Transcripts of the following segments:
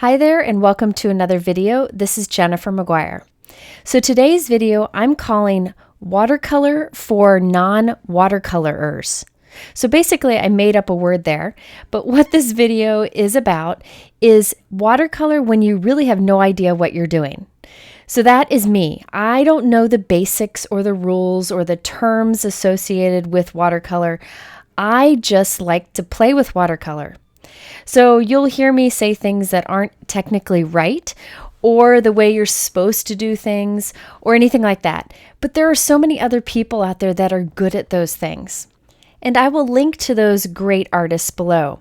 Hi there and welcome to another video. This is Jennifer McGuire. So today's video I'm calling Watercolor for Non-Watercolorers. So basically I made up a word there, but what this video is about is watercolor when you really have no idea what you're doing. So that is me. I don't know the basics or the rules or the terms associated with watercolor. I just like to play with watercolor. So you'll hear me say things that aren't technically right or the way you're supposed to do things or anything like that. But there are so many other people out there that are good at those things. And I will link to those great artists below.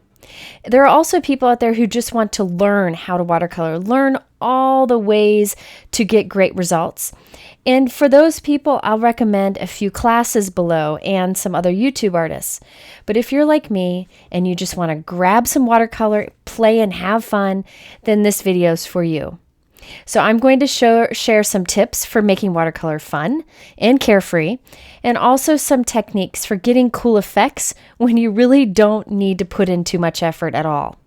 There are also people out there who just want to learn how to watercolor, learn all the ways to get great results. And for those people, I'll recommend a few classes below and some other YouTube artists. But if you're like me and you just want to grab some watercolor, play and have fun, then this video is for you. So I'm going to share some tips for making watercolor fun and carefree, and also some techniques for getting cool effects when you really don't need to put in too much effort at all.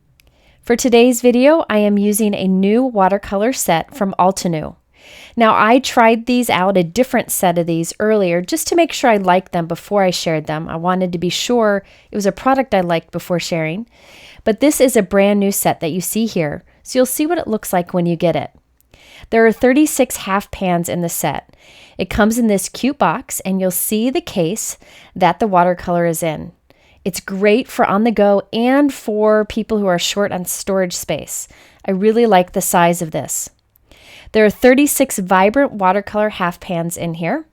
For today's video, I am using a new watercolor set from Altenew. Now, I tried these out, a different set of these earlier, just to make sure I liked them before I shared them. I wanted to be sure it was a product I liked before sharing. But this is a brand new set that you see here, so you'll see what it looks like when you get it. There are 36 half pans in the set. It comes in this cute box, and you'll see the case that the watercolor is in. It's great for on the go and for people who are short on storage space. I really like the size of this. There are 36 vibrant watercolor half pans in here,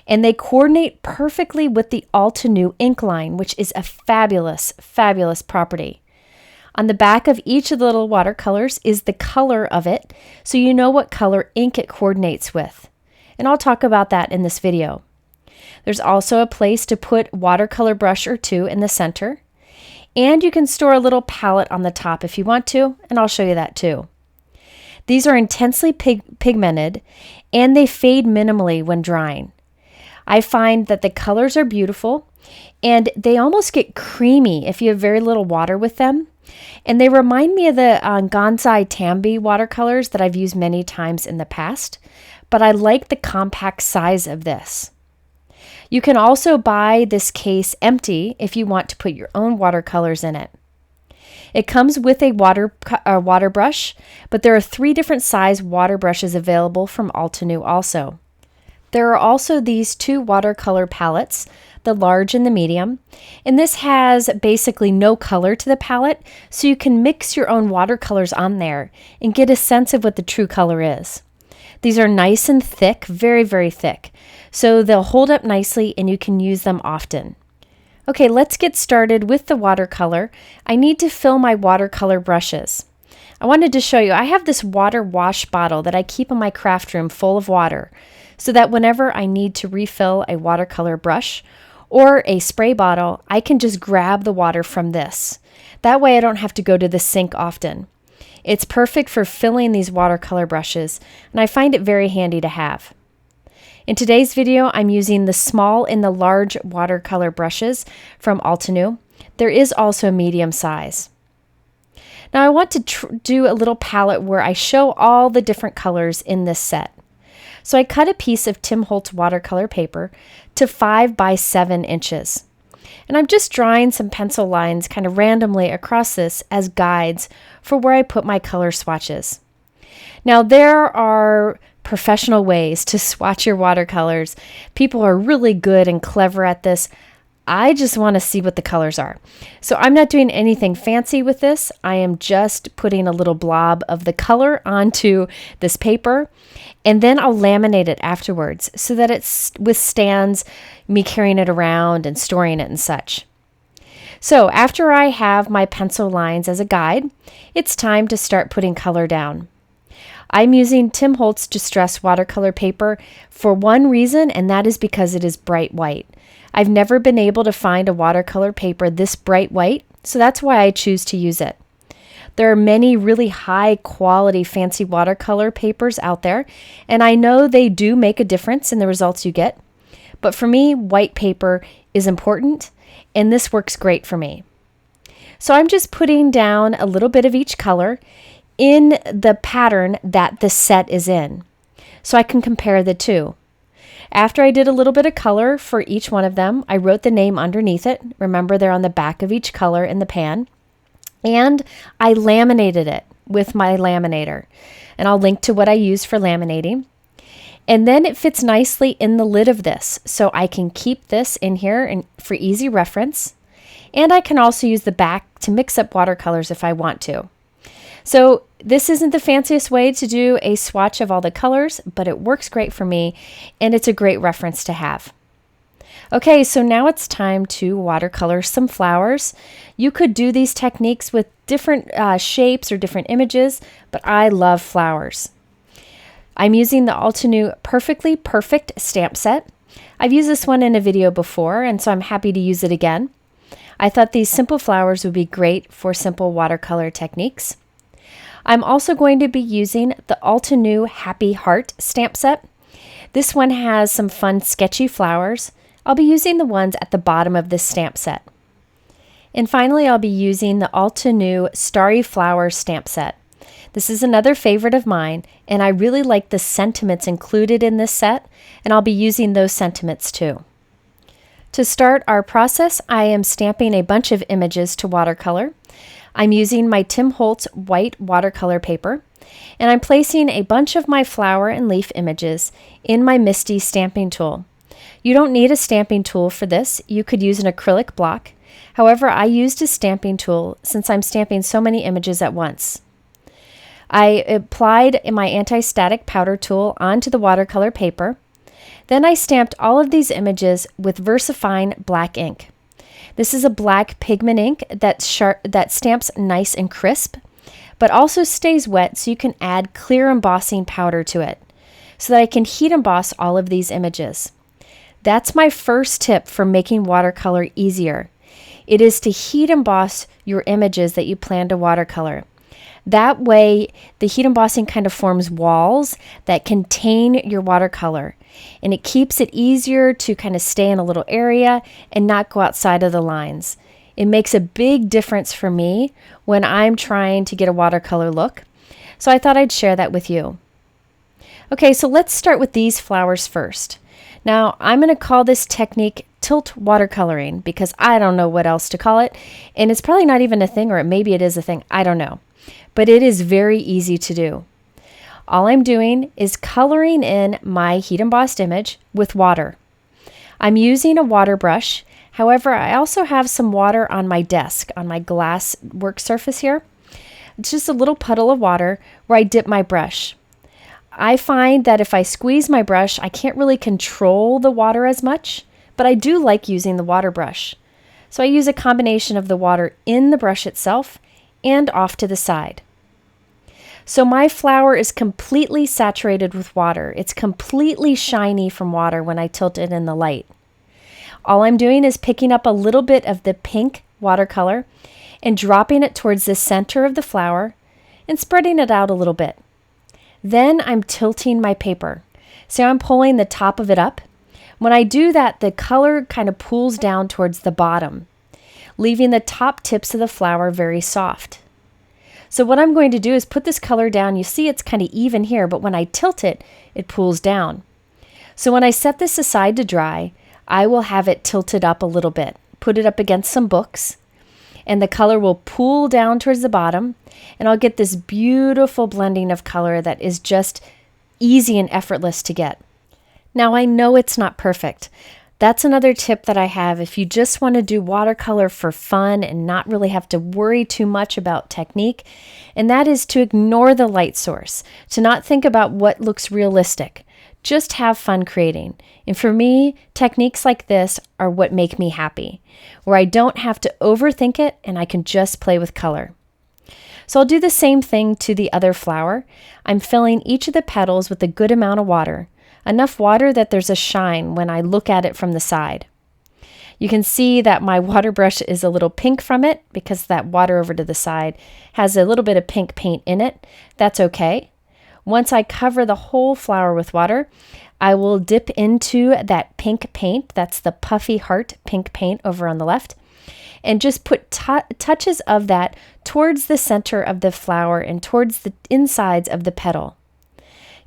and they coordinate perfectly with the Altenew Ink line, which is a fabulous, fabulous property. On the back of each of the little watercolors is the color of it, so you know what color ink it coordinates with. And I'll talk about that in this video. There's also a place to put watercolor brush or two in the center, and you can store a little palette on the top if you want to, and I'll show you that too. These are intensely pigmented, and they fade minimally when drying. I find that the colors are beautiful, and they almost get creamy if you have very little water with them. And they remind me of the Gonzai Tambi watercolors that I've used many times in the past, but I like the compact size of this. You can also buy this case empty if you want to put your own watercolors in it. It comes with a water brush, but there are 3 different size water brushes available from Altenew also. There are also these 2 watercolor palettes, the large and the medium, and this has basically no color to the palette, so you can mix your own watercolors on there and get a sense of what the true color is. These are nice and thick, very, very thick, so they'll hold up nicely and you can use them often. Okay, let's get started with the watercolor. I need to fill my watercolor brushes. I wanted to show you, I have this water wash bottle that I keep in my craft room full of water, so that whenever I need to refill a watercolor brush or a spray bottle, I can just grab the water from this. That way I don't have to go to the sink often. It's perfect for filling these watercolor brushes, and I find it very handy to have. In today's video, I'm using the small and the large watercolor brushes from Altenew. There is also medium size. Now I want to do a little palette where I show all the different colors in this set. So I cut a piece of Tim Holtz watercolor paper to 5 by 7 inches. And I'm just drawing some pencil lines kind of randomly across this as guides for where I put my color swatches. Now there are professional ways to swatch your watercolors. People are really good and clever at this. I just want to see what the colors are. So I'm not doing anything fancy with this. I am just putting a little blob of the color onto this paper, and then I'll laminate it afterwards so that it withstands me carrying it around and storing it and such. So after I have my pencil lines as a guide, it's time to start putting color down. I'm using Tim Holtz Distress watercolor paper for one reason, and that is because it is bright white. I've never been able to find a watercolor paper this bright white, so that's why I choose to use it. There are many really high quality fancy watercolor papers out there, and I know they do make a difference in the results you get. But for me, white paper is important, and this works great for me. So I'm just putting down a little bit of each color in the pattern that the set is in, so I can compare the two. After I did a little bit of color for each one of them, I wrote the name underneath it. Remember, they're on the back of each color in the pan. And I laminated it with my laminator. And I'll link to what I use for laminating. And then it fits nicely in the lid of this, so I can keep this in here and for easy reference. And I can also use the back to mix up watercolors if I want to. So this isn't the fanciest way to do a swatch of all the colors, but it works great for me, and it's a great reference to have. Okay, so now it's time to watercolor some flowers. You could do these techniques with different shapes or different images, but I love flowers. I'm using the Altenew Perfectly Perfect stamp set. I've used this one in a video before, and so I'm happy to use it again. I thought these simple flowers would be great for simple watercolor techniques. I'm also going to be using the Altenew Happy Heart stamp set. This one has some fun sketchy flowers. I'll be using the ones at the bottom of this stamp set. And finally, I'll be using the Altenew Starry Flower stamp set. This is another favorite of mine, and I really like the sentiments included in this set, and I'll be using those sentiments too. To start our process, I am stamping a bunch of images to watercolor. I'm using my Tim Holtz white watercolor paper, and I'm placing a bunch of my flower and leaf images in my MISTI stamping tool. You don't need a stamping tool for this. You could use an acrylic block. However, I used a stamping tool since I'm stamping so many images at once. I applied my anti-static powder tool onto the watercolor paper. Then I stamped all of these images with VersaFine black ink. This is a black pigment ink that stamps nice and crisp, but also stays wet so you can add clear embossing powder to it so that I can heat emboss all of these images. That's my first tip for making watercolor easier. It is to heat emboss your images that you plan to watercolor. That way, the heat embossing kind of forms walls that contain your watercolor, and it keeps it easier to kind of stay in a little area and not go outside of the lines. It makes a big difference for me when I'm trying to get a watercolor look, so I thought I'd share that with you. Okay, so let's start with these flowers first. Now, I'm going to call this technique tilt watercoloring because I don't know what else to call it, and it's probably not even a thing, or maybe it is a thing, I don't know. But it is very easy to do. All I'm doing is coloring in my heat embossed image with water. I'm using a water brush. However, I also have some water on my desk, on my glass work surface here. It's just a little puddle of water where I dip my brush. I find that if I squeeze my brush, I can't really control the water as much, but I do like using the water brush. So I use a combination of the water in the brush itself and off to the side. So my flower is completely saturated with water. It's completely shiny from water when I tilt it in the light. All I'm doing is picking up a little bit of the pink watercolor and dropping it towards the center of the flower and spreading it out a little bit. Then I'm tilting my paper. So I'm pulling the top of it up. When I do that, the color kind of pools down towards the bottom, leaving the top tips of the flower very soft. So what I'm going to do is put this color down. You see it's kind of even here, but when I tilt it, it pools down. So when I set this aside to dry, I will have it tilted up a little bit, put it up against some books, and the color will pool down towards the bottom, and I'll get this beautiful blending of color that is just easy and effortless to get. Now I know it's not perfect. That's another tip that I have if you just want to do watercolor for fun and not really have to worry too much about technique, and that is to ignore the light source, to not think about what looks realistic. Just have fun creating. And for me, techniques like this are what make me happy, where I don't have to overthink it and I can just play with color. So I'll do the same thing to the other flower. I'm filling each of the petals with a good amount of water. Enough water that there's a shine when I look at it from the side. You can see that my water brush is a little pink from it because that water over to the side has a little bit of pink paint in it. That's okay. Once I cover the whole flower with water, I will dip into that pink paint. That's the puffy heart pink paint over on the left. and just put touches of that towards the center of the flower and towards the insides of the petal.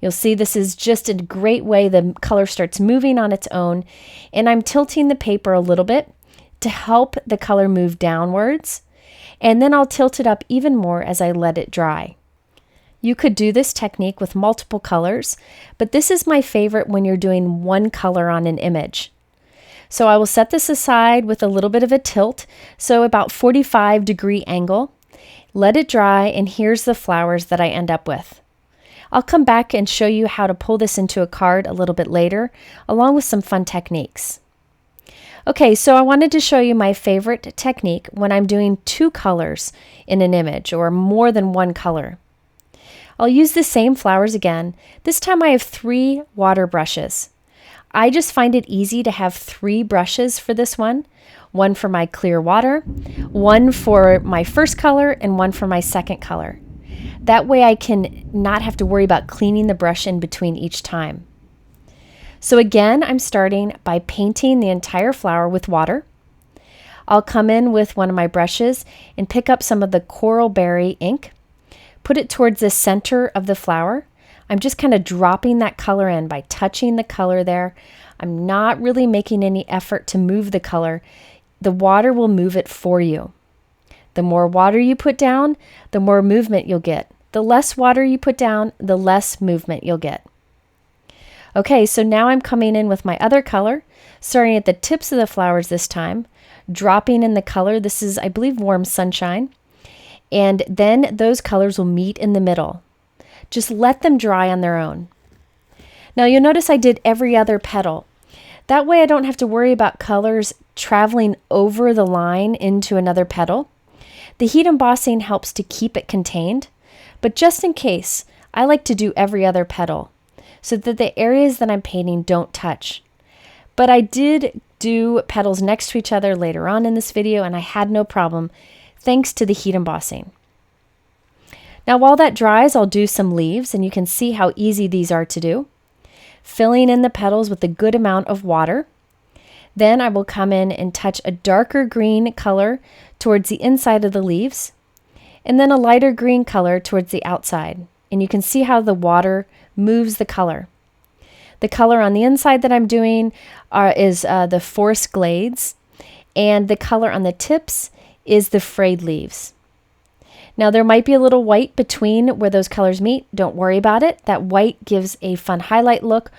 You'll see this is just a great way the color starts moving on its own, and I'm tilting the paper a little bit to help the color move downwards, and then I'll tilt it up even more as I let it dry. You could do this technique with multiple colors, but this is my favorite when you're doing one color on an image. So I will set this aside with a little bit of a tilt, so about 45-degree angle. Let it dry, and here's the flowers that I end up with. I'll come back and show you how to pull this into a card a little bit later, along with some fun techniques. Okay, so I wanted to show you my favorite technique when I'm doing two colors in an image, or more than one color. I'll use the same flowers again. This time I have 3 water brushes. I just find it easy to have 3 brushes for this one. One for my clear water, one for my first color, and one for my second color. That way I can not have to worry about cleaning the brush in between each time. So again, I'm starting by painting the entire flower with water. I'll come in with one of my brushes and pick up some of the coral berry ink, put it towards the center of the flower. I'm just kind of dropping that color in by touching the color there. I'm not really making any effort to move the color. The water will move it for you. The more water you put down, the more movement you'll get. The less water you put down, the less movement you'll get. Okay, so now I'm coming in with my other color, starting at the tips of the flowers this time, dropping in the color. This is, I believe, Warm Sunshine. And then those colors will meet in the middle. Just let them dry on their own. Now you'll notice I did every other petal. That way I don't have to worry about colors traveling over the line into another petal. The heat embossing helps to keep it contained, but just in case, I like to do every other petal so that the areas that I'm painting don't touch. But I did do petals next to each other later on in this video, and I had no problem thanks to the heat embossing. Now while that dries, I'll do some leaves, and you can see how easy these are to do. Filling in the petals with a good amount of water. Then I will come in and touch a darker green color towards the inside of the leaves, and then a lighter green color towards the outside. And you can see how the water moves the color. The color on the inside that I'm doing is the forest glades, and the color on the tips is the frayed leaves. Now there might be a little white between where those colors meet. Don't worry about it. That white gives a fun highlight look,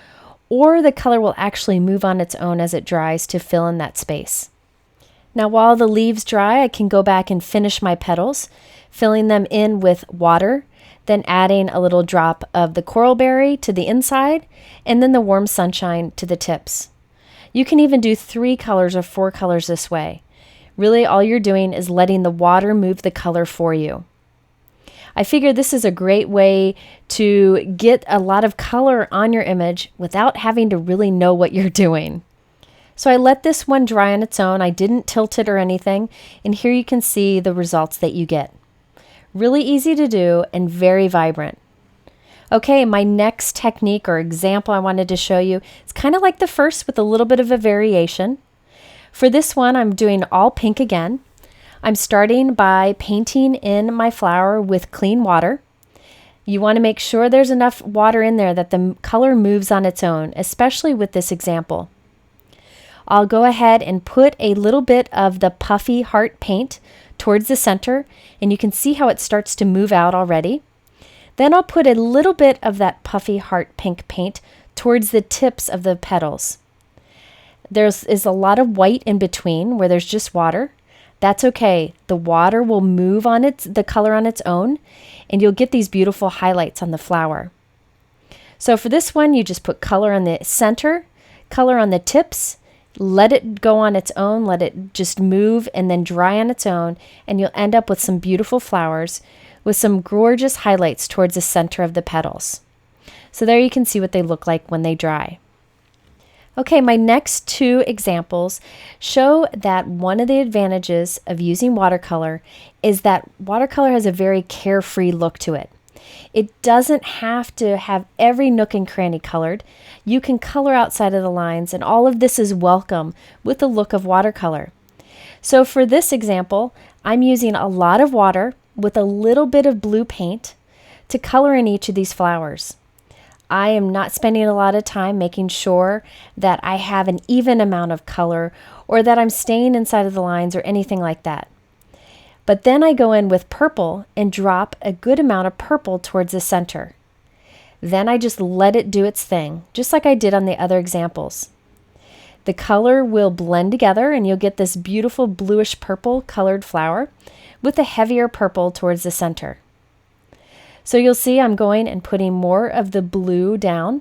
or the color will actually move on its own as it dries to fill in that space. Now while the leaves dry, I can go back and finish my petals, filling them in with water, then adding a little drop of the coral berry to the inside, and then the Warm Sunshine to the tips. You can even do 3 colors or 4 colors this way. Really all you're doing is letting the water move the color for you. I figure this is a great way to get a lot of color on your image without having to really know what you're doing. So I let this one dry on its own. I didn't tilt it or anything, and here you can see the results that you get. Really easy to do and very vibrant. Okay, my next technique or example I wanted to show you is kind of like the first with a little bit of a variation. For this one, I'm doing all pink again. I'm starting by painting in my flower with clean water. You want to make sure there's enough water in there that the color moves on its own, especially with this example. I'll go ahead and put a little bit of the puffy heart paint towards the center, and you can see how it starts to move out already. Then I'll put a little bit of that puffy heart pink paint towards the tips of the petals. There is a lot of white in between where there's just water. That's okay. The water will move on the color on its own, and you'll get these beautiful highlights on the flower. So for this one, you just put color on the center, color on the tips, let it go on its own, let it just move and then dry on its own, and you'll end up with some beautiful flowers with some gorgeous highlights towards the center of the petals. So there you can see what they look like when they dry. Okay, my next 2 examples show that one of the advantages of using watercolor is that watercolor has a very carefree look to it. It doesn't have to have every nook and cranny colored. You can color outside of the lines, and all of this is welcome with the look of watercolor. So for this example, I'm using a lot of water with a little bit of blue paint to color in each of these flowers. I am not spending a lot of time making sure that I have an even amount of color or that I'm staying inside of the lines or anything like that. But then I go in with purple and drop a good amount of purple towards the center. Then I just let it do its thing, just like I did on the other examples. The color will blend together and you'll get this beautiful bluish purple colored flower with a heavier purple towards the center. So you'll see I'm going and putting more of the blue down.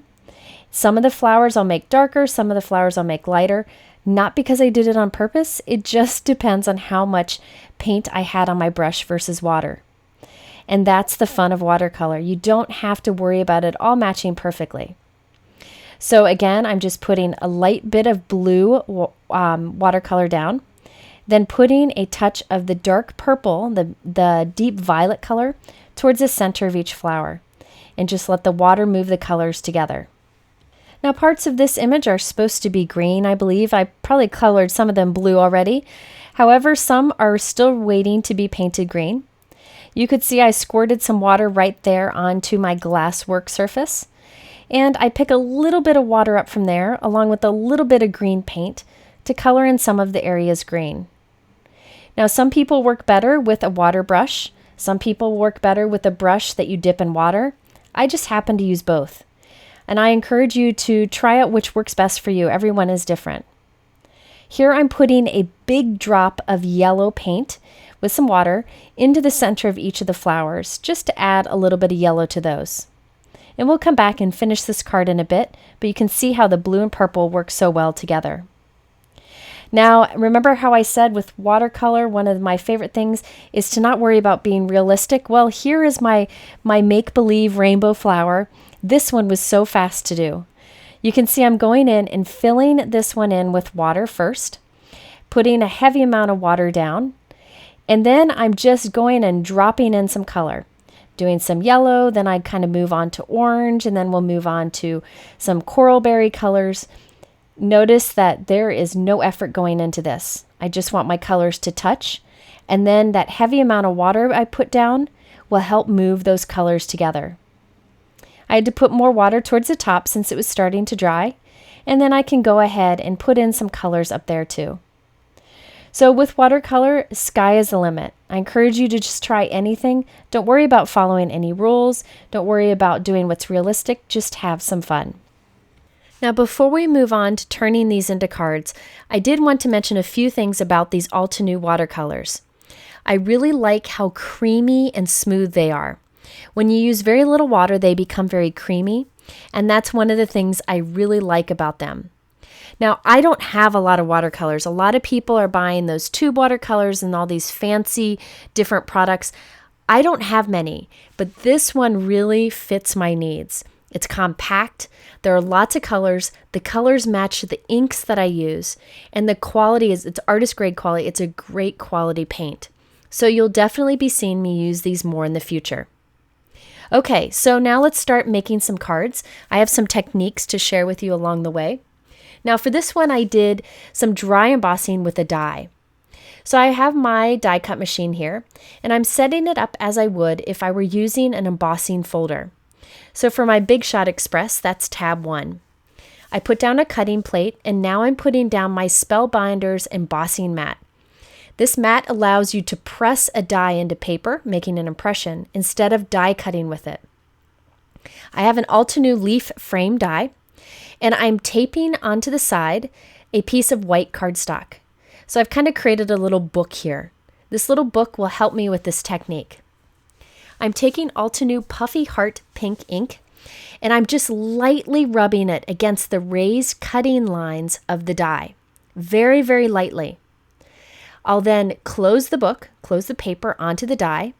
Some of the flowers I'll make darker, some of the flowers I'll make lighter. Not because I did it on purpose, it just depends on how much paint I had on my brush versus water. And that's the fun of watercolor. You don't have to worry about it all matching perfectly. So again, I'm just putting a light bit of blue watercolor down, then putting a touch of the dark purple, the deep violet color, towards the center of each flower, and just let the water move the colors together. Now parts of this image are supposed to be green, I believe. I probably colored some of them blue already. However, some are still waiting to be painted green. You could see I squirted some water right there onto my glass work surface. And I pick a little bit of water up from there, along with a little bit of green paint, to color in some of the areas green. Now some people work better with a water brush. Some people work better with a brush that you dip in water. I just happen to use both. And I encourage you to try out which works best for you. Everyone is different. Here I'm putting a big drop of yellow paint with some water into the center of each of the flowers, just to add a little bit of yellow to those. And we'll come back and finish this card in a bit, but you can see how the blue and purple work so well together. Now, remember how I said with watercolor, one of my favorite things is to not worry about being realistic? Well, here is my make-believe rainbow flower. This one was so fast to do. You can see I'm going in and filling this one in with water first, putting a heavy amount of water down, and then I'm just going and dropping in some color. Doing some yellow, then I'd kind of move on to orange, and then we'll move on to some coral berry colors. Notice that there is no effort going into this. I just want my colors to touch, and then that heavy amount of water I put down will help move those colors together. I had to put more water towards the top since it was starting to dry, and then I can go ahead and put in some colors up there too. So with watercolor, sky is the limit. I encourage you to just try anything. Don't worry about following any rules. Don't worry about doing what's realistic. Just have some fun. Now, before we move on to turning these into cards, I did want to mention a few things about these Altenew watercolors. I really like how creamy and smooth they are. When you use very little water, they become very creamy, and that's one of the things I really like about them. Now, I don't have a lot of watercolors. A lot of people are buying those tube watercolors and all these fancy different products. I don't have many, but this one really fits my needs. It's compact. There are lots of colors. The colors match the inks that I use, and the quality it's artist grade quality. It's a great quality paint. So you'll definitely be seeing me use these more in the future. Okay, so now let's start making some cards. I have some techniques to share with you along the way. Now for this one, I did some dry embossing with a die. So I have my die cut machine here, and I'm setting it up as I would if I were using an embossing folder. So for my Big Shot Express, that's tab 1. I put down a cutting plate, and now I'm putting down my Spellbinders embossing mat. This mat allows you to press a die into paper, making an impression, instead of die cutting with it. I have an Altenew leaf frame die, and I'm taping onto the side a piece of white cardstock. So I've kind of created a little book here. This little book will help me with this technique. I'm taking Altenew Puffy Heart Pink ink, and I'm just lightly rubbing it against the raised cutting lines of the die. Very, very lightly. I'll then close the book, close the paper onto the die,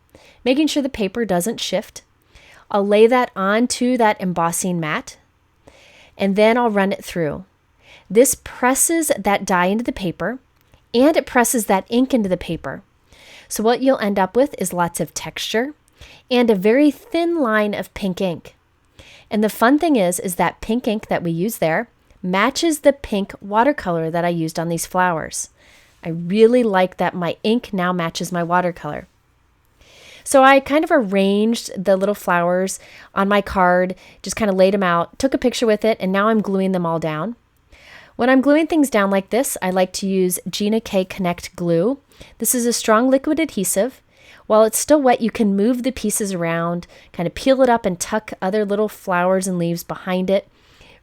making sure the paper doesn't shift. I'll lay that onto that embossing mat, and then I'll run it through. This presses that die into the paper, and it presses that ink into the paper. So what you'll end up with is lots of texture and a very thin line of pink ink. And the fun thing is that pink ink that we use there matches the pink watercolor that I used on these flowers. I really like that my ink now matches my watercolor. So I kind of arranged the little flowers on my card, just kind of laid them out, took a picture with it, and now I'm gluing them all down. When I'm gluing things down like this, I like to use Gina K Connect glue. This is a strong liquid adhesive. While it's still wet, you can move the pieces around, kind of peel it up and tuck other little flowers and leaves behind it.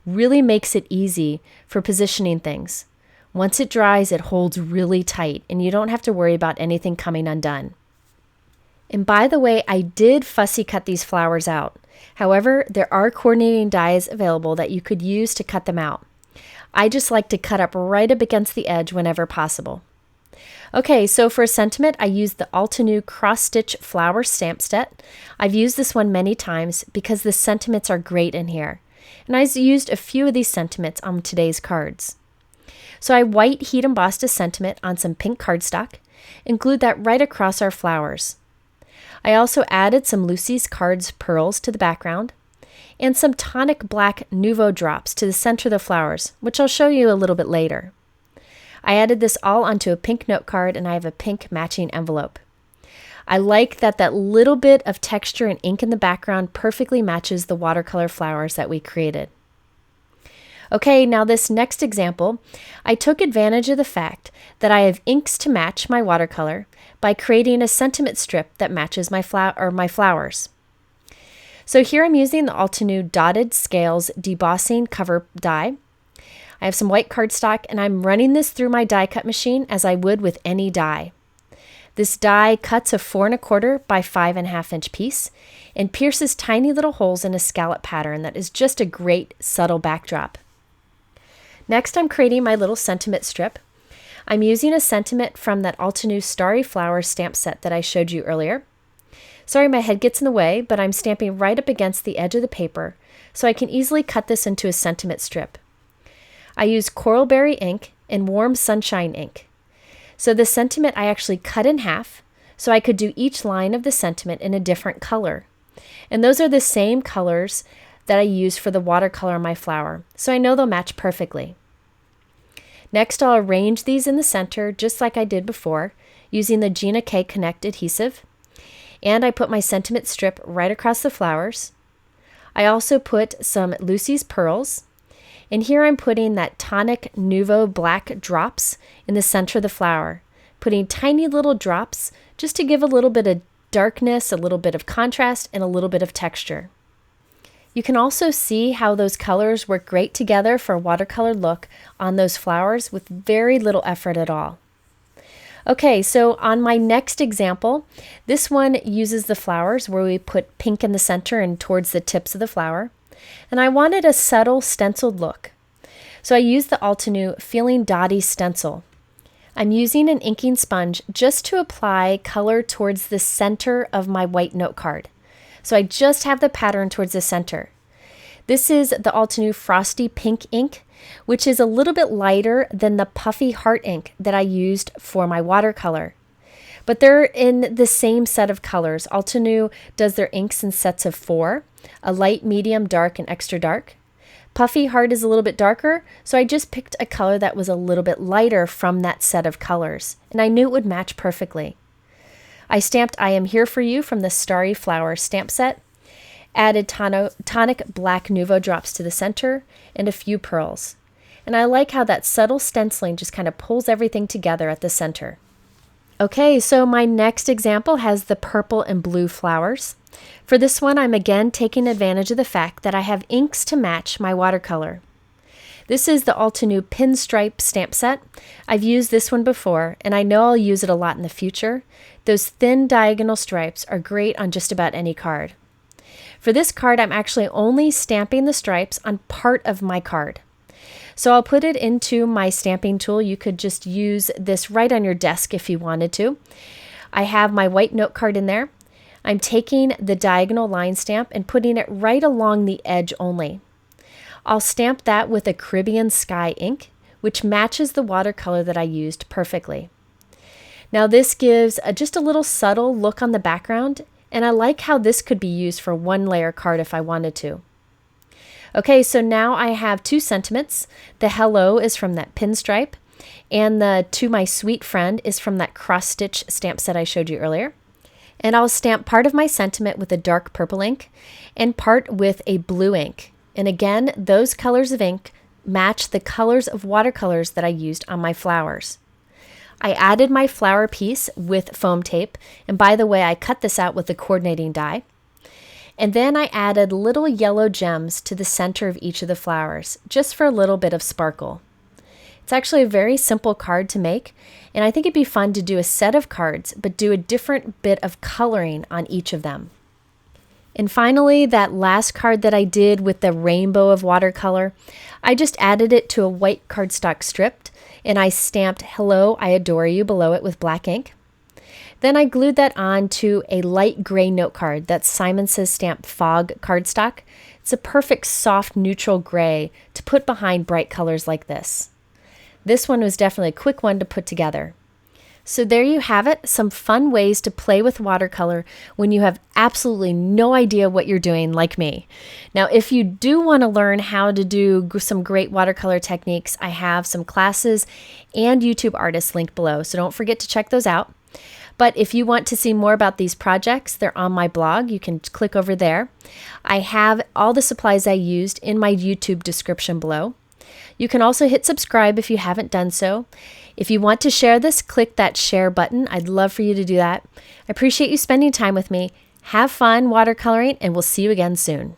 Really makes it easy for positioning things. Once it dries, it holds really tight, and you don't have to worry about anything coming undone. And by the way, I did fussy cut these flowers out. However, there are coordinating dies available that you could use to cut them out. I just like to cut up right up against the edge whenever possible. Okay, so for a sentiment, I used the Altenew Cross Stitch Flower Stamp Set. I've used this one many times because the sentiments are great in here. And I used a few of these sentiments on today's cards. So I white heat embossed a sentiment on some pink cardstock and glued that right across our flowers. I also added some Lucy's Cards pearls to the background and some tonic black Nouveau drops to the center of the flowers, which I'll show you a little bit later. I added this all onto a pink note card, and I have a pink matching envelope. I like that little bit of texture and ink in the background perfectly matches the watercolor flowers that we created. Okay, now this next example, I took advantage of the fact that I have inks to match my watercolor by creating a sentiment strip that matches my flowers. So here I'm using the Altenew Dotted Scales Debossing cover die. I have some white cardstock, and I'm running this through my die cut machine as I would with any die. This die cuts a 4 1/4 by 5 1/2 inch piece and pierces tiny little holes in a scallop pattern that is just a great subtle backdrop. Next, I'm creating my little sentiment strip. I'm using a sentiment from that Altenew Starry Flower stamp set that I showed you earlier. Sorry, my head gets in the way, but I'm stamping right up against the edge of the paper so I can easily cut this into a sentiment strip. I use Coralberry ink and Warm Sunshine ink. So the sentiment I actually cut in half so I could do each line of the sentiment in a different color. And those are the same colors that I use for the watercolor on my flower, so I know they'll match perfectly. Next, I'll arrange these in the center just like I did before using the Gina K Connect adhesive. And I put my sentiment strip right across the flowers. I also put some Lucy's pearls. And here I'm putting that tonic Nouveau black drops in the center of the flower, putting tiny little drops just to give a little bit of darkness, a little bit of contrast, and a little bit of texture. You can also see how those colors work great together for a watercolor look on those flowers with very little effort at all. Okay, so on my next example, this one uses the flowers where we put pink in the center and towards the tips of the flower. And I wanted a subtle stenciled look. So I used the Altenew Feeling Dotty stencil. I'm using an inking sponge just to apply color towards the center of my white note card. So I just have the pattern towards the center. This is the Altenew Frosty Pink ink, which is a little bit lighter than the Puffy Heart ink that I used for my watercolor. But they're in the same set of colors. Altenew does their inks in sets of 4, a light, medium, dark, and extra dark. Puffy Heart is a little bit darker, so I just picked a color that was a little bit lighter from that set of colors, and I knew it would match perfectly. I stamped I Am Here For You from the Starry Flower stamp set, added tonic black Nouveau drops to the center, and a few pearls. And I like how that subtle stenciling just kind of pulls everything together at the center. Okay, so my next example has the purple and blue flowers. For this one, I'm again taking advantage of the fact that I have inks to match my watercolor. This is the Altenew Pinstripe stamp set. I've used this one before, and I know I'll use it a lot in the future. Those thin diagonal stripes are great on just about any card. For this card, I'm actually only stamping the stripes on part of my card. So I'll put it into my stamping tool. You could just use this right on your desk if you wanted to. I have my white note card in there. I'm taking the diagonal line stamp and putting it right along the edge only. I'll stamp that with a Caribbean Sky ink, which matches the watercolor that I used perfectly. Now this gives just a little subtle look on the background, and I like how this could be used for one layer card if I wanted to. Okay, so now I have two sentiments. The Hello is from that Pinstripe, And the To My Sweet Friend is from that cross-stitch stamp set I showed you earlier. And I'll stamp part of my sentiment with a dark purple ink and part with a blue ink. And again, those colors of ink match the colors of watercolors that I used on my flowers. I added my flower piece with foam tape, and by the way, I cut this out with the coordinating die. And then I added little yellow gems to the center of each of the flowers, just for a little bit of sparkle. It's actually a very simple card to make, and I think it'd be fun to do a set of cards, but do a different bit of coloring on each of them. And finally, that last card that I did with the rainbow of watercolor, I just added it to a white cardstock strip, and I stamped "Hello, I Adore You" below it with black ink. Then I glued that on to a light gray note card that's Simon Says Stamp Fog cardstock. It's a perfect soft neutral gray to put behind bright colors like this. This one was definitely a quick one to put together. So there you have it, some fun ways to play with watercolor when you have absolutely no idea what you're doing, like me. Now, if you do want to learn how to do some great watercolor techniques, I have some classes and YouTube artists linked below, so don't forget to check those out. But if you want to see more about these projects, they're on my blog. You can click over there. I have all the supplies I used in my YouTube description below. You can also hit subscribe if you haven't done so. If you want to share this, click that share button. I'd love for you to do that. I appreciate you spending time with me. Have fun watercoloring, and we'll see you again soon.